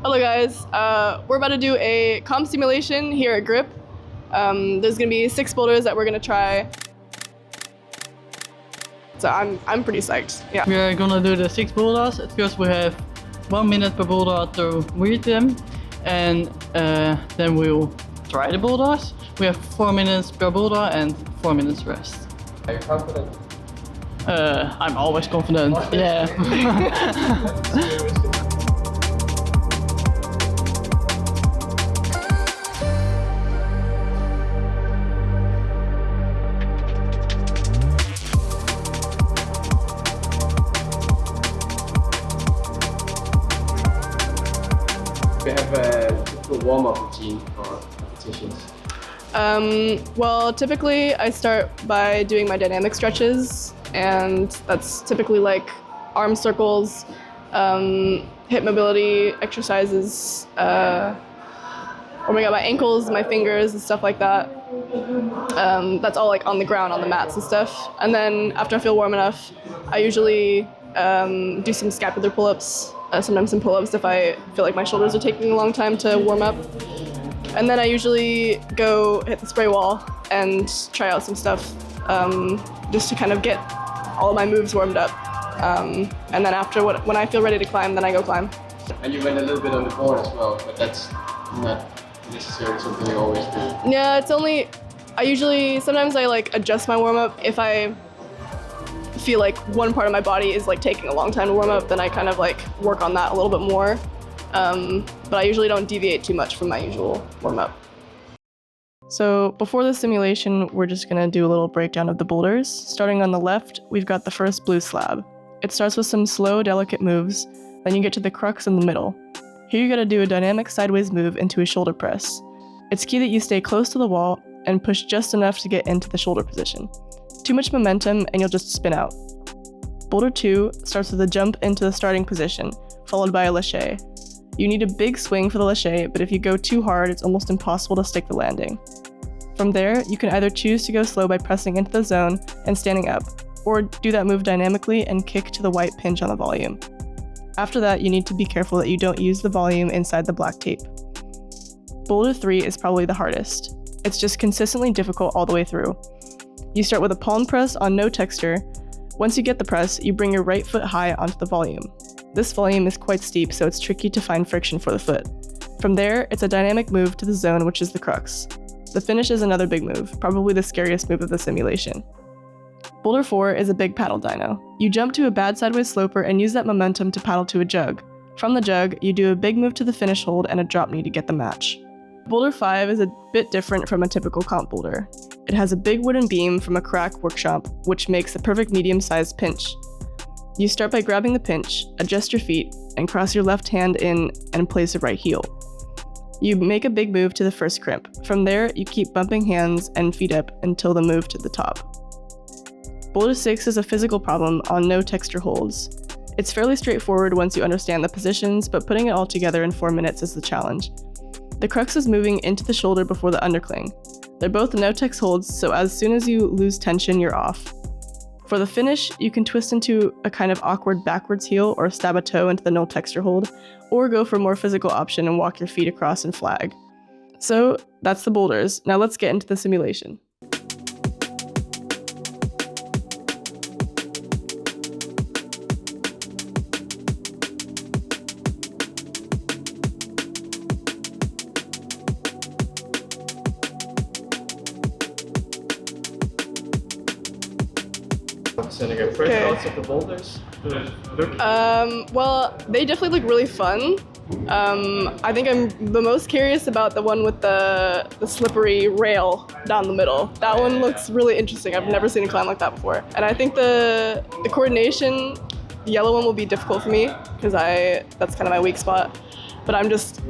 Hello guys, we're about to do a comp simulation here at Grip. There's gonna be 6 boulders that we're gonna try. So I'm pretty psyched, yeah. We are gonna do the 6 boulders. At first we have 1 minute per boulder to read them, and then we'll try the boulders. We have 4 minutes per boulder and 4 minutes rest. Are you confident? I'm always confident, yeah. We have a typical warm-up routine for competitions. Well, typically I start by doing my dynamic stretches, and that's typically like arm circles, hip mobility exercises, oh my god, my ankles, my fingers, and stuff like that. That's all like on the ground, on the mats and stuff. And then after I feel warm enough, I usually do some scapular pull-ups, sometimes some pull-ups if I feel like my shoulders are taking a long time to warm up. And then I usually go hit the spray wall and try out some stuff just to kind of get all of my moves warmed up. And then after, when I feel ready to climb, then I go climb. And you went a little bit on the board as well, but that's not necessarily something you always do. Yeah, it's only, sometimes I like adjust my warm-up. If I feel like one part of my body is like taking a long time to warm up, then I kind of like work on that a little bit more. But I usually don't deviate too much from my usual warm-up. So before the simulation, we're just gonna do a little breakdown of the boulders. Starting on the left, we've got the first blue slab. It starts with some slow, delicate moves, then you get to the crux in the middle. Here you gotta do a dynamic sideways move into a shoulder press. It's key that you stay close to the wall and push just enough to get into the shoulder position. Too much momentum and you'll just spin out. Boulder 2 starts with a jump into the starting position, followed by a lâché. You need a big swing for the lâché, but if you go too hard, it's almost impossible to stick the landing. From there, you can either choose to go slow by pressing into the zone and standing up, or do that move dynamically and kick to the white pinch on the volume. After that, you need to be careful that you don't use the volume inside the black tape. Boulder 3 is probably the hardest. It's just consistently difficult all the way through. You start with a palm press on no texture. Once you get the press, you bring your right foot high onto the volume. This volume is quite steep, so it's tricky to find friction for the foot. From there, it's a dynamic move to the zone, which is the crux. The finish is another big move, probably the scariest move of the simulation. Boulder 4 is a big paddle dyno. You jump to a bad sideways sloper and use that momentum to paddle to a jug. From the jug, you do a big move to the finish hold and a drop knee to get the match. Boulder 5 is a bit different from a typical comp boulder. It has a big wooden beam from a crack workshop, which makes the perfect medium-sized pinch. You start by grabbing the pinch, adjust your feet, and cross your left hand in and place your right heel. You make a big move to the first crimp. From there, you keep bumping hands and feet up until the move to the top. Boulder 6 is a physical problem on no texture holds. It's fairly straightforward once you understand the positions, but putting it all together in 4 minutes is the challenge. The crux is moving into the shoulder before the undercling. They're both no-tex holds, so as soon as you lose tension, you're off. For the finish, you can twist into a kind of awkward backwards heel or stab a toe into the no-texture hold, or go for a more physical option and walk your feet across and flag. So that's the boulders. Now let's get into the simulation. Seneca, first thoughts of the boulders? Well, they definitely look really fun. I think I'm the most curious about the one with the slippery rail down the middle. That one looks really interesting. I've never seen a climb like that before. And I think the coordination, the yellow one will be difficult for me because that's kind of my weak spot. But I'm just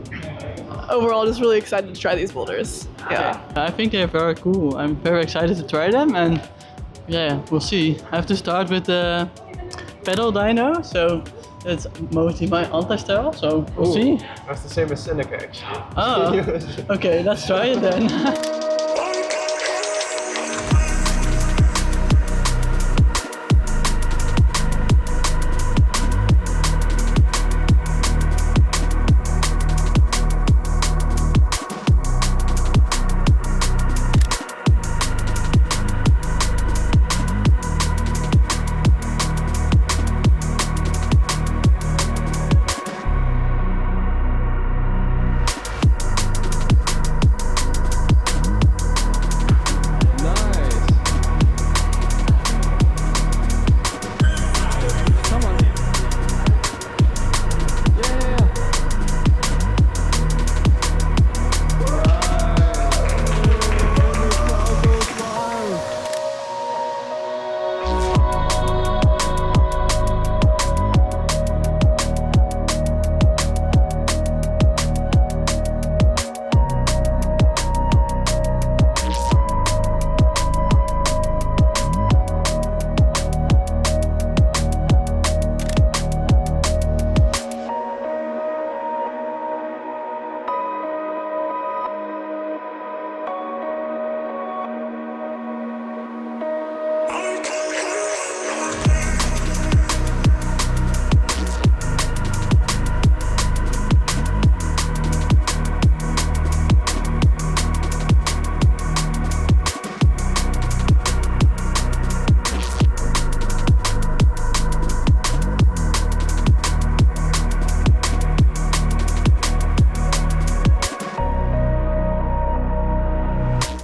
overall just really excited to try these boulders. Yeah. I think they're very cool. I'm very excited to try them, and yeah, we'll see. I have to start with the pedal dyno, so it's mostly my anti-style, so we'll see. That's the same as Seneca actually. Oh, okay, let's try it then.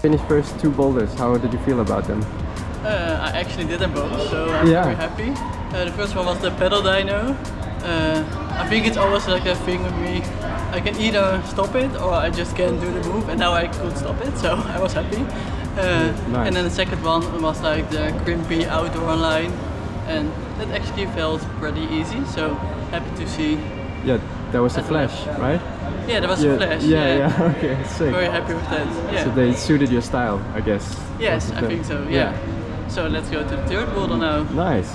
finished first 2 boulders. How did you feel about them? I actually did them both, so I'm Yeah. very happy. The first one was the pedal dyno. I think it's always like a thing with me. I can either stop it or I just can't do the move, and now I could stop it, so I was happy. Nice. And then the second one was like the crimpy outdoor line, and that actually felt pretty easy, so happy to see. Yeah, that was a That's flash, right? Yeah, there was a flash. Yeah. Okay, sick. Very happy with that. Yeah. So they suited your style, I guess. Yes, Was I it think them? so. Yeah. So let's go to the third boulder now. Nice.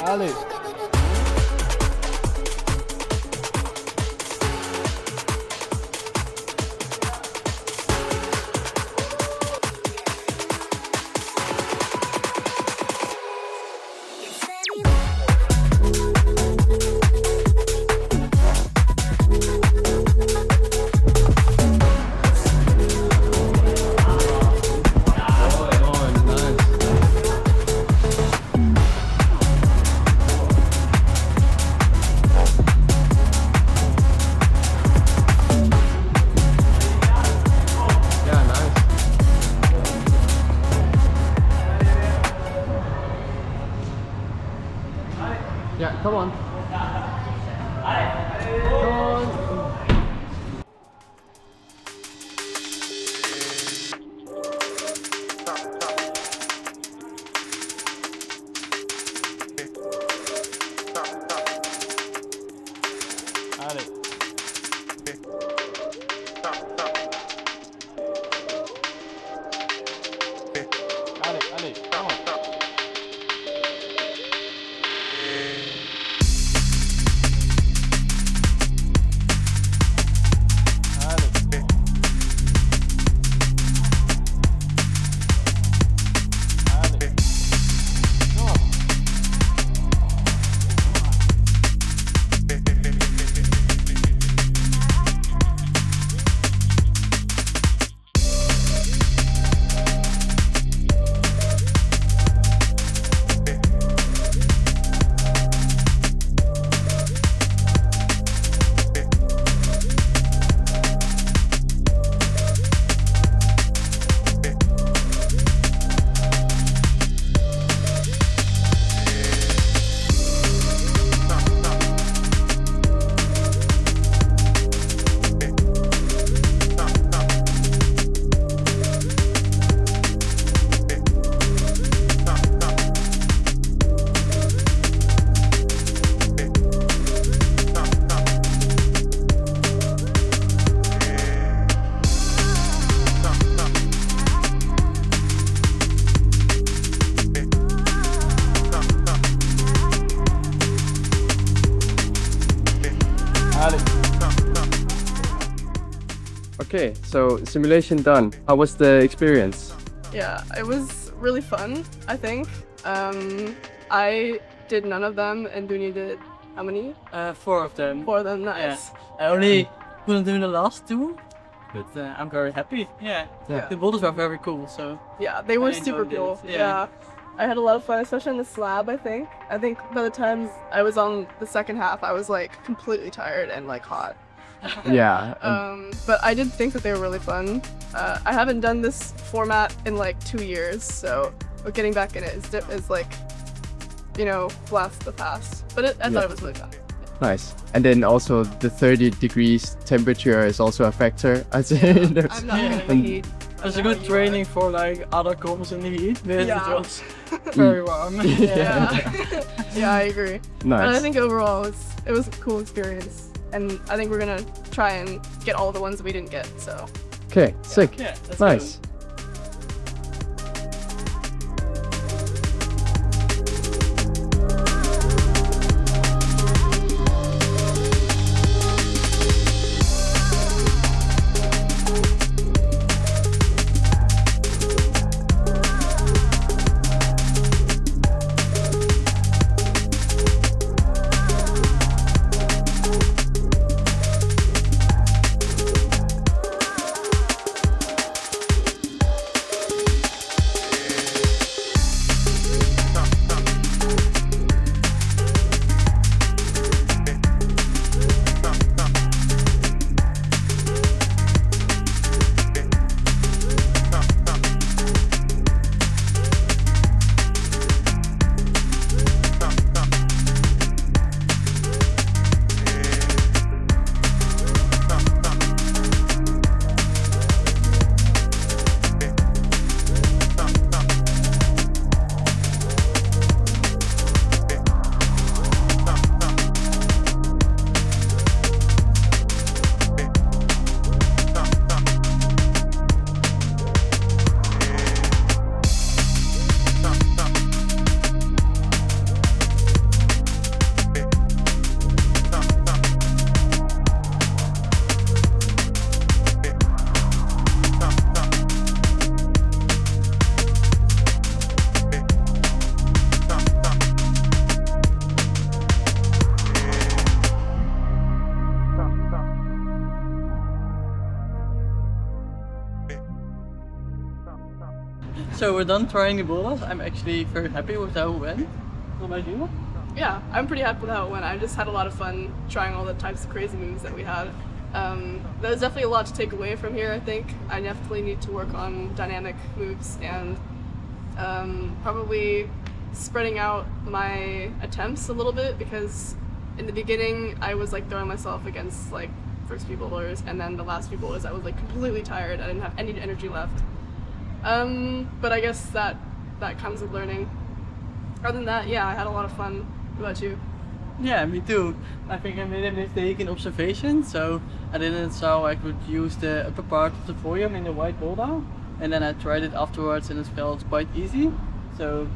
Allez. Allez. Yeah, come on. Come on. Allez. Allez, allez, come on. Okay, so simulation done. How was the experience? Yeah, it was really fun, I think. I did none of them, and Doenja did how many? 4 of them. 4 of them. Yeah. Nice. I only couldn't do the last 2, but I'm very happy. Yeah. Yeah. The boulders were very cool, so. Yeah, they were I super enjoyed cool. it, yeah. I had a lot of fun, especially on the slab, I think. I think by the time I was on the second half, I was like completely tired and like hot. Yeah. But I did think that they were really fun. I haven't done this format in like 2 years, so getting back in it is like, you know, blast the past. But I thought it was really fun. Nice. And then also the 30 degrees temperature is also a factor. I'd say. I'm not in the heat. It's a good training for like other comps in the heat, but Yeah. it was very warm. Yeah. Yeah, I agree. Nice. And I think overall it was a cool experience. And I think we're gonna try and get all the ones that we didn't get, so. Okay, sick. Yeah, that's Nice. So we're done trying the boulders. I'm actually very happy with how it went. What about you? Yeah, I'm pretty happy with how it went. I just had a lot of fun trying all the types of crazy moves that we had. There's definitely a lot to take away from here, I think. I definitely need to work on dynamic moves and probably spreading out my attempts a little bit, because in the beginning I was like throwing myself against like first few boulders, and then the last few boulders I was like completely tired. I didn't have any energy left. But I guess that comes with learning. Other than that, yeah, I had a lot of fun. What about you? Yeah, me too. I think I made a mistake in observation, so I didn't saw I could use the upper part of the volume in the white boulder, and then I tried it afterwards and it felt quite easy. So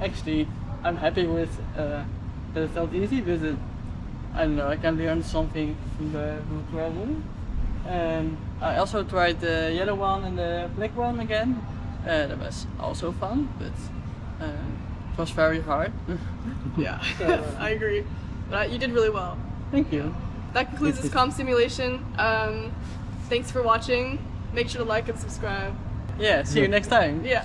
actually, I'm happy with that it felt easy, but I don't know, I can learn something from the travel. I also tried the yellow one and the black one again. That was also fun, but it was very hard. Yeah, I agree. But you did really well. Thank you. That concludes this comp simulation. Thanks for watching. Make sure to like and subscribe. Yeah, see you next time. Yeah.